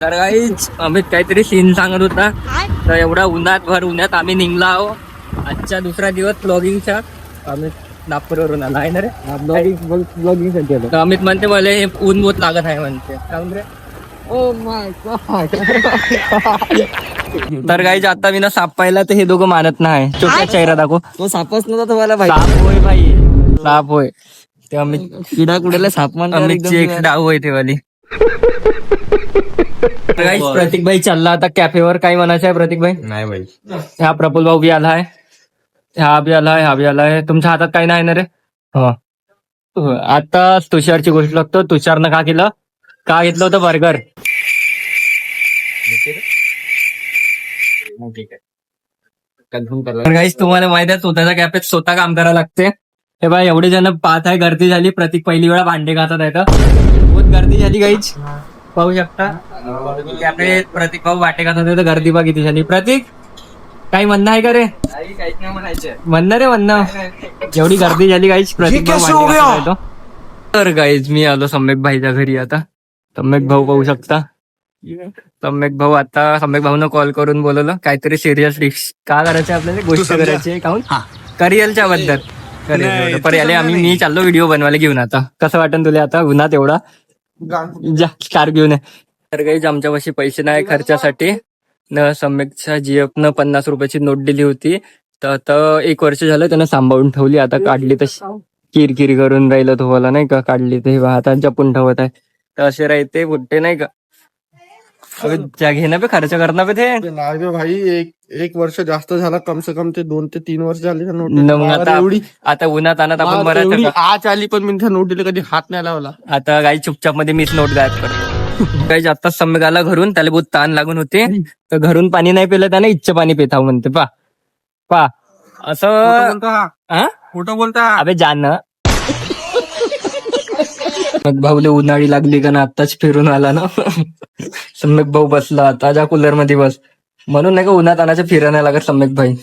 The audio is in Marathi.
तर काहीच अमित काहीतरी सीन सांगत होता. तर एवढा उन्हात आम्ही निघला आहो. आजचा दुसरा दिवस ब्लॉगिंगचा. अमित नागपूरवरून आला आहे ना रे, ब्लॉगिंग साठी आलो. तर अमित म्हणते मला हे ऊन बहुत लागत आहे म्हणते. काहून रे? Oh my God. तर काहीच आता मी ना साप पाहिला तर हे दोघं मानत नाही. छोटा चेहरा दाखव. तो सापच नव्हता तुम्हाला भाई. साप होय भाई, साप होय. ते अमित किडा कुडाला साप म्हणतात. अमितची एक डाव होय ते वाली. प्रतीक भाई चालला आता कॅफेवर. काय म्हणायचं आहे प्रतीक भाई? नाही भाई, हा प्रफुल भाऊ बी आलाय, हा बी आलाय. तुमच्या हातात काही नाही ना रे? हो. आता तुषारची गोष्ट लागतो. तुषारनं का केलं? का घेतलं होतं बर्गर? तुम्हाला माहित आहे स्वतःच्या कॅफेत स्वतः काम करावं लागते. हे बघा एवढे जण पाहत आहे, गर्दी झाली. प्रतीक पहिली वेळा भांडे घातत आहे तर बहुत गर्दी झाली गाईच. पाहू शकता कॅफे प्रतीक भाऊ वाटे घातत आहे तर गर्दी बघा किती झाली. प्रतीक काही म्हणणं आहे का रे? काहीच नाही म्हणायचं. म्हणणं रे म्हणणं. एवढी गर्दी झाली गाईच. प्रतीक भाऊ वाटे घातत आहे तो. तर गाईज मी आलो सम्यक भाईच्या घरी. आता सम्यक भाऊ पाहू शकता. सम्यक भाऊनं कॉल करून बोलवलं. काहीतरी सिरियस डिश का करायचं आपल्याला, गोष्ट करायची काहून करियलच्या बद्दल. पर्याले मी चाललो व्हिडिओ बनवायला घेऊन. आता कसं वाटन तुला आता उन्हात एवढा जा कार घेऊन ये. तर काही आमच्यापाशी पैसे नाही खर्चासाठी. न सम्यकच्या जीएफ न 50 रुपयाची नोट दिली होती. तर आता 1 वर्ष झालं त्यानं सांभाळून ठेवली. आता काढली तशी किरकिरी करून राहिलं तुम्हाला नाही का. काढली ते आता जपून ठेवत आहे. तर असे राहते बुट्टे नाही का. ज्या घेणं पे खर्च करणं पे ते नाही भाई, एक वर्ष जास्त झाला. कम से कम ते 2 ते 3 वर्ष झाले. मग आता उन्हात आणत आपण बरं आज आली पण मी त्या नोटीला कधी हात नाही लावला. आता काही चुपचाप मध्ये मीच नोट गायब करतो. काही आत्ताच सम्यक आला घरून. त्याला बहुत ताण लागून होते. तर घरून पाणी नाही पिलं त्याने इच्छा पाणी पिताव म्हणते. पा असं खोटं बोलता. अबे जाणं. मग भाऊले उन्हाळी लागली का ना आत्ताच फिरून आला ना. सम्यक भाऊ बसला आता ज्या कूलर मध्ये बस म्हणून नाही का उन्हात आणायचं फिरायला लागत सम्यक भाई.